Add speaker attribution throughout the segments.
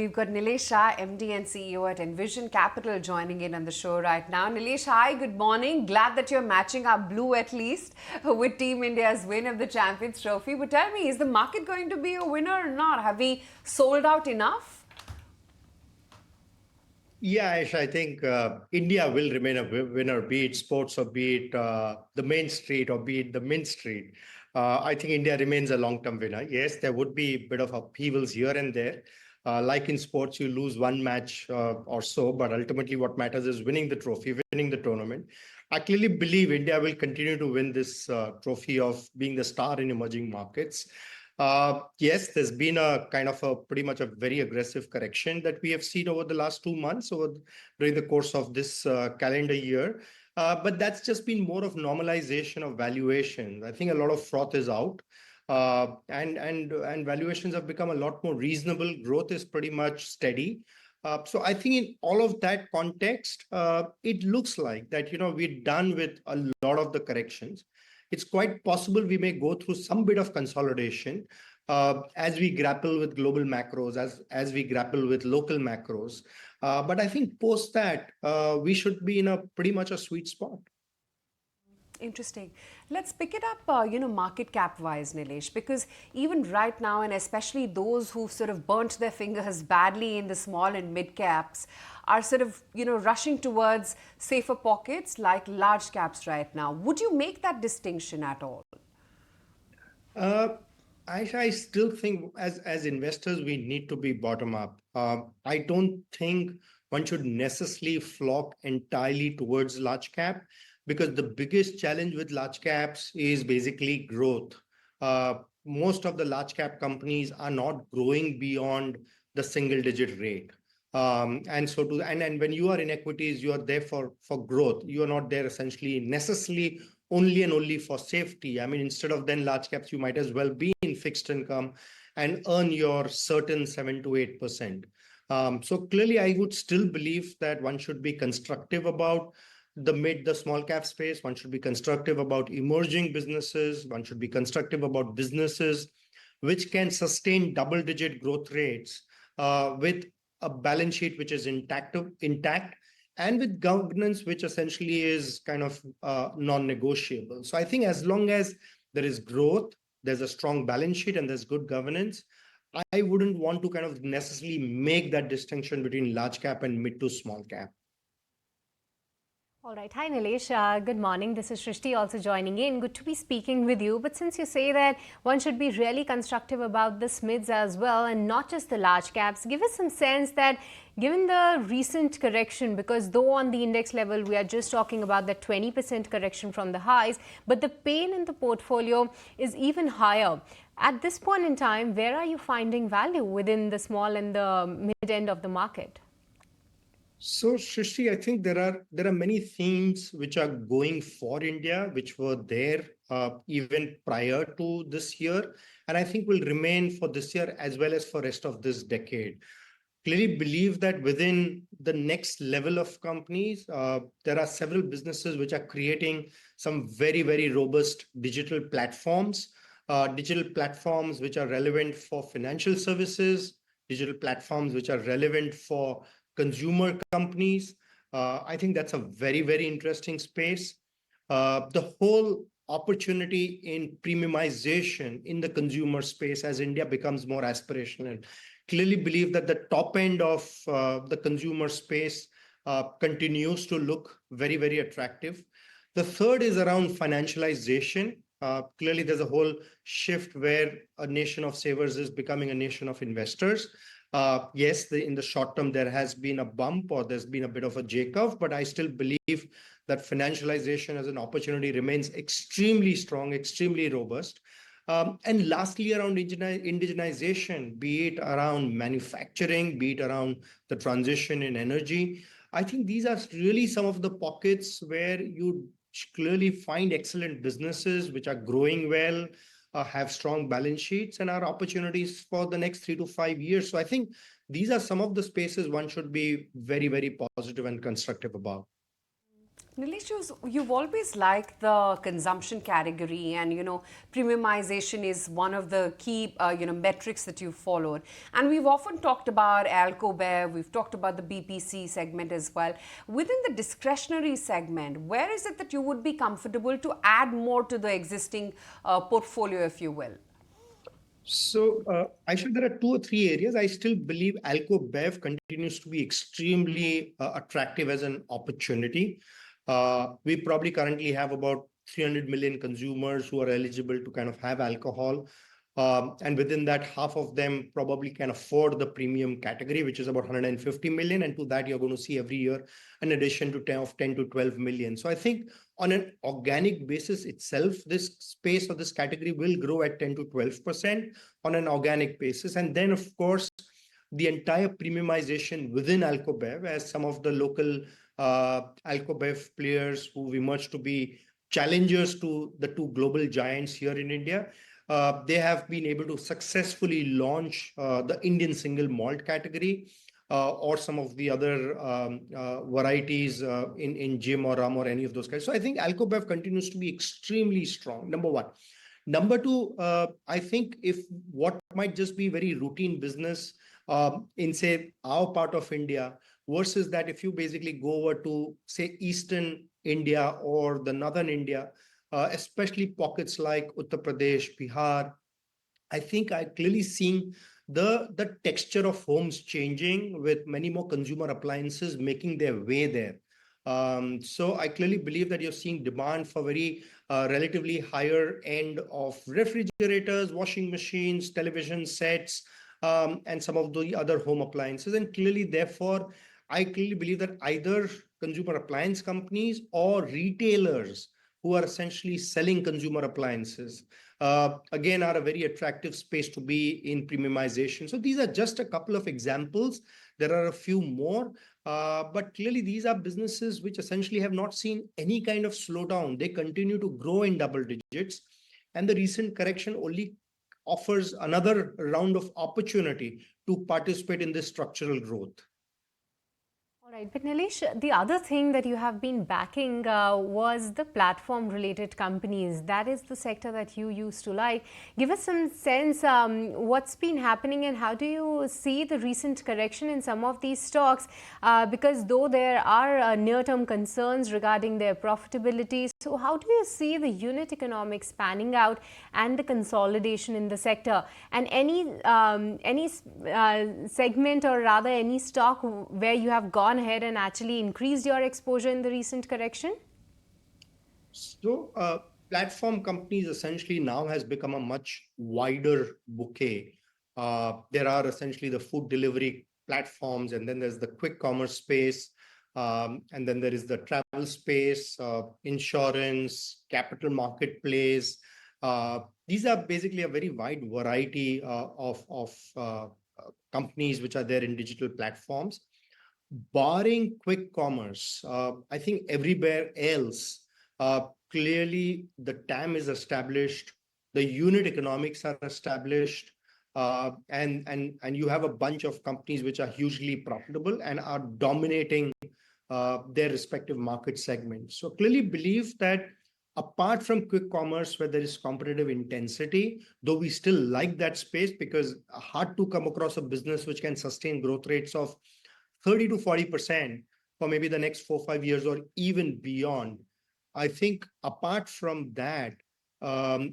Speaker 1: We've got Nilesh Shah, MD and CEO at Envision Capital, joining in on the show right now. Nilesh, hi, good morning. Glad that you're matching our blue at least with Team India's win of the Champions Trophy. But tell me, is the market going to be a winner or not? Have we sold out enough?
Speaker 2: Yeah, Aisha, I think India will remain a winner, be it sports or be it the main street or be it the main street. I think India remains a long-term winner. Yes, there would be a bit of upheavals here and there. Like in sports, you lose one match or so, but ultimately what matters is winning the trophy, winning the tournament. I clearly believe India will continue to win this trophy of being the star in emerging markets. Yes, there's been a kind of a pretty much a very aggressive correction that we have seen over the last 2 months during the course of this calendar year. But that's just been more of normalization of valuation. I think a lot of froth is out. And valuations have become a lot more reasonable. Growth is pretty much steady. So I think in all of that context, it looks like that, we're done with a lot of the corrections. It's quite possible we may go through some bit of consolidation as we grapple with global macros, as we grapple with local macros. But I think post that, we should be in a pretty much a sweet spot.
Speaker 1: Interesting. Let's pick it up, market cap wise, Nilesh, because even right now, and especially those who've sort of burnt their fingers badly in the small and mid caps, are sort of, rushing towards safer pockets like large caps right now. Would you make that distinction at all?
Speaker 2: Uh, I still think as investors, we need to be bottom up. I don't think one should necessarily flock entirely towards large cap because the biggest challenge with large caps is basically growth. Most of the large cap companies are not growing beyond the single digit rate. And when you are in equities, you are there for growth. You are not there essentially necessarily only and only for safety. I mean, instead of then large caps, you might as well be in fixed income and earn your certain 7 to 8%. So clearly, I would still believe that one should be constructive about the small cap space. One should be constructive about emerging businesses. One should be constructive about businesses which can sustain double-digit growth rates with a balance sheet which is intact and with governance which essentially is kind of non-negotiable. So I think as long as there is growth, there's a strong balance sheet and there's good governance, I wouldn't want to kind of necessarily make that distinction between large cap and mid to small cap.
Speaker 3: All right. Hi, Nilesh. Good morning. This is Shrishti also joining in. Good to be speaking with you. But since you say that one should be really constructive about the SMIDs as well and not just the large caps, give us some sense that given the recent correction, because though on the index level we are just talking about the 20% correction from the highs, but the pain in the portfolio is even higher. At this point in time, where are you finding value within the small and the mid end of the market?
Speaker 2: So, Shristi, I think there are many themes which are going for India, which were there even prior to this year, and I think will remain for this year as well as for rest of this decade. Clearly believe that within the next level of companies, there are several businesses which are creating some very, very robust digital platforms which are relevant for financial services, digital platforms which are relevant for consumer companies. I think that's a very, very interesting space. The whole opportunity in premiumization in the consumer space as India becomes more aspirational. Clearly believe that the top end of the consumer space continues to look very, very attractive. The third is around financialization. Clearly, there's a whole shift where a nation of savers is becoming a nation of investors. Yes, in the short term, there has been a bump or there's been a bit of a J-curve, but I still believe that financialization as an opportunity remains extremely strong, extremely robust. And lastly, around indigenization, be it around manufacturing, be it around the transition in energy. I think these are really some of the pockets where you clearly find excellent businesses which are growing well, have strong balance sheets and are opportunities for the next 3 to 5 years. So I think these are some of the spaces one should be very, very positive and constructive about.
Speaker 1: Nilesh, you've always liked the consumption category, and premiumization is one of the key metrics that you've followed. And we've often talked about Alcobev, we've talked about the BPC segment as well. Within the discretionary segment, where is it that you would be comfortable to add more to the existing portfolio, if you will?
Speaker 2: So, Aisha, there are two or three areas. I still believe Alco Bev continues to be extremely attractive as an opportunity. We probably currently have about 300 million consumers who are eligible to kind of have alcohol. And within that, half of them probably can afford the premium category, which is about 150 million. And to that, you're going to see every year an addition to 10 to 12 million. So I think on an organic basis itself, this space or this category will grow at 10 to 12% on an organic basis. And then, of course, the entire premiumization within Alcobev, as some of the local Alcobev players who've emerged to be challengers to the two global giants here in India, they have been able to successfully launch the Indian single malt category or some of the other varieties in gin or rum or any of those kinds. So I think Alcobev continues to be extremely strong, number one. Number two, I think if what might just be very routine business in, say, our part of India, versus that if you basically go over to, say, Eastern India or the Northern India, especially pockets like Uttar Pradesh, Bihar, I think I clearly seeing the texture of homes changing with many more consumer appliances making their way there. So I clearly believe that you're seeing demand for very relatively higher end of refrigerators, washing machines, television sets, and some of the other home appliances. And clearly, therefore, I clearly believe that either consumer appliance companies or retailers who are essentially selling consumer appliances, again, are a very attractive space to be in premiumization. So these are just a couple of examples. There are a few more, but clearly these are businesses which essentially have not seen any kind of slowdown. They continue to grow in double digits, and the recent correction only offers another round of opportunity to participate in this structural growth.
Speaker 3: All right, but Nilesh, the other thing that you have been backing was the platform-related companies. That is the sector that you used to like. Give us some sense what's been happening and how do you see the recent correction in some of these stocks? Because though there are near-term concerns regarding their profitability, so how do you see the unit economics panning out and the consolidation in the sector? And any segment or rather any stock where you have gone ahead and actually increased your exposure in the recent correction?
Speaker 2: So platform companies essentially now has become a much wider bouquet. There are essentially the food delivery platforms, and then there's the quick commerce space, and then there is the travel space, insurance, capital marketplace. These are basically a very wide variety of companies which are there in digital platforms. Barring quick commerce, I think everywhere else, clearly the TAM is established, the unit economics are established, and you have a bunch of companies which are hugely profitable and are dominating their respective market segments. So clearly believe that apart from quick commerce, where there is competitive intensity, though we still like that space because hard to come across a business which can sustain growth rates of 30 to 40% for maybe the next 4 or 5 years or even beyond. I think apart from that,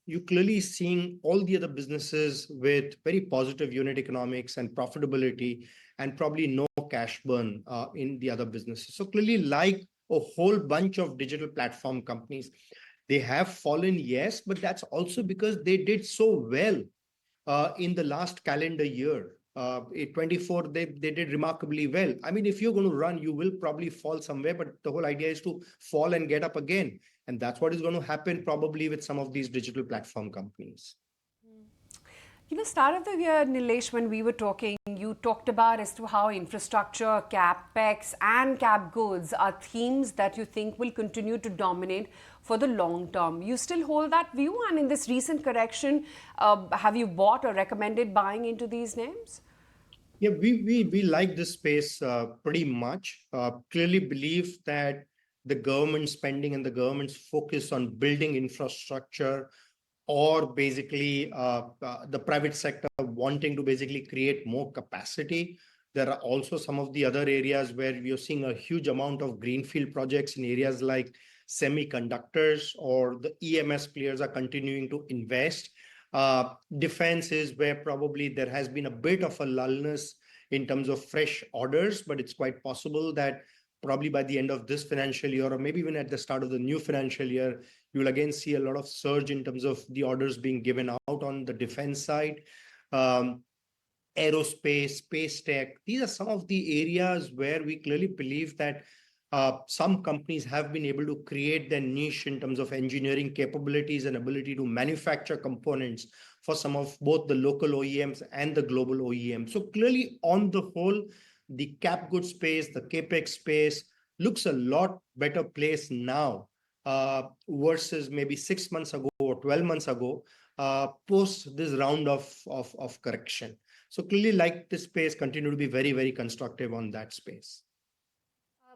Speaker 2: you're clearly seeing all the other businesses with very positive unit economics and profitability and probably no cash burn in the other businesses. So clearly like a whole bunch of digital platform companies, they have fallen, yes, but that's also because they did so well in the last calendar year. In 24, they did remarkably well. I mean, if you're going to run, you will probably fall somewhere, but the whole idea is to fall and get up again. And that's what is going to happen probably with some of these digital platform companies.
Speaker 1: Start of the year, Nilesh, when we were talking, you talked about as to how infrastructure, capex, and cap goods are themes that you think will continue to dominate for the long term. You still hold that view? And in this recent correction, have you bought or recommended buying into these names?
Speaker 2: Yeah, we like this space pretty much. Clearly believe that the government spending and the government's focus on building infrastructure, or basically the private sector wanting to basically create more capacity. There are also some of the other areas where we are seeing a huge amount of greenfield projects in areas like semiconductors, or the EMS players are continuing to invest. Defense is where probably there has been a bit of a lullness in terms of fresh orders, but it's quite possible that probably by the end of this financial year, or maybe even at the start of the new financial year, you will again see a lot of surge in terms of the orders being given out on the defense side. Aerospace, space tech, these are some of the areas where we clearly believe that some companies have been able to create their niche in terms of engineering capabilities and ability to manufacture components for some of both the local OEMs and the global OEMs. So clearly, on the whole, the cap goods space, the capex space looks a lot better place now versus maybe 6 months ago or 12 months ago, post this round of correction. So clearly, like this space, continue to be very, very constructive on that space.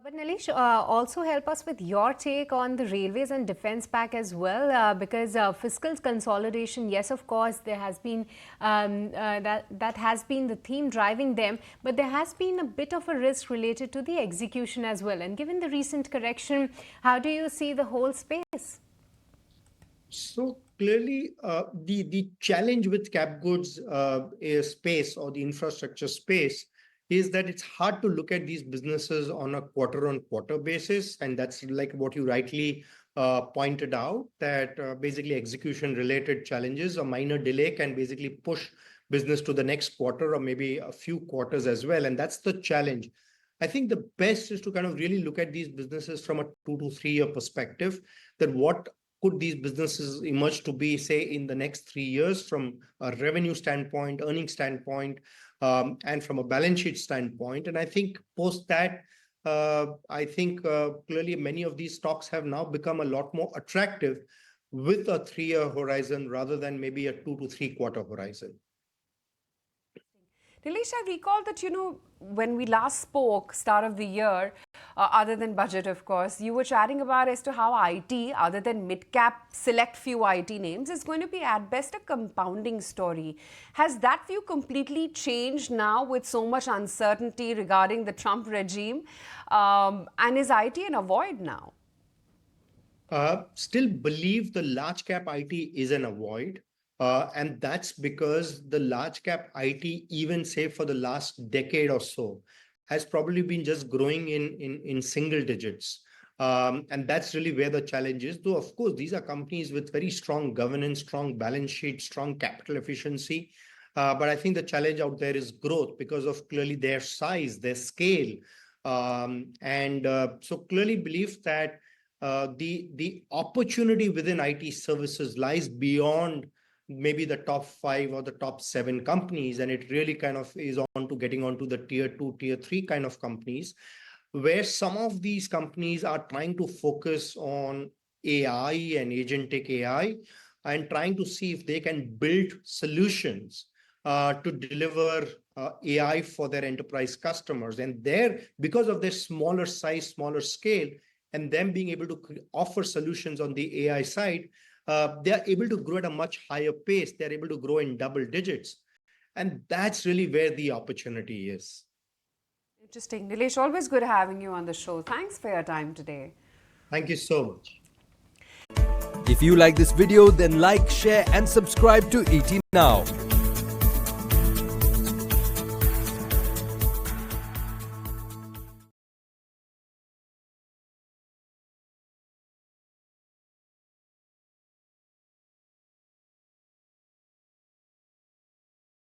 Speaker 3: But Nilesh, also help us with your take on the railways and defense pack as well, because fiscal consolidation, yes, of course, there has been that has been the theme driving them, but there has been a bit of a risk related to the execution as well. And given the recent correction, how do you see the whole space?
Speaker 2: So clearly, the challenge with cap goods space, or the infrastructure space, is that it's hard to look at these businesses on a quarter-on-quarter basis. And that's like what you rightly pointed out, that basically execution-related challenges, a minor delay can basically push business to the next quarter or maybe a few quarters as well. And that's the challenge. I think the best is to kind of really look at these businesses from a 2 to 3 year perspective, that what could these businesses emerge to be, say, in the next 3 years from a revenue standpoint, earning standpoint, and from a balance sheet standpoint. And I think post that, clearly many of these stocks have now become a lot more attractive with a 3 year horizon rather than maybe a 2 to 3 quarter horizon.
Speaker 1: Nilesh, I recall that, when we last spoke, start of the year, other than budget, of course, you were chatting about as to how IT, other than mid-cap, select few IT names, is going to be at best a compounding story. Has that view completely changed now with so much uncertainty regarding the Trump regime? And is IT an avoid now?
Speaker 2: Still believe the large cap IT is an avoid. And that's because the large cap IT, even say for the last decade or so, has probably been just growing in single digits. And that's really where the challenge is. Though, of course, these are companies with very strong governance, strong balance sheet, strong capital efficiency. But I think the challenge out there is growth because of clearly their size, their scale. So clearly believe that the opportunity within IT services lies beyond maybe the top 5 or the top 7 companies, and it really kind of is on to getting onto the tier 2, tier 3 kind of companies, where some of these companies are trying to focus on AI and agentic AI and trying to see if they can build solutions to deliver AI for their enterprise customers. And there, because of their smaller size, smaller scale, and them being able to offer solutions on the AI side, they are able to grow at a much higher pace. They're able to grow in double digits. And that's really where the opportunity is.
Speaker 1: Interesting. Nilesh, always good having you on the show. Thanks for your time today.
Speaker 2: Thank you so much.
Speaker 4: If you like this video, then like, share and subscribe to ET Now.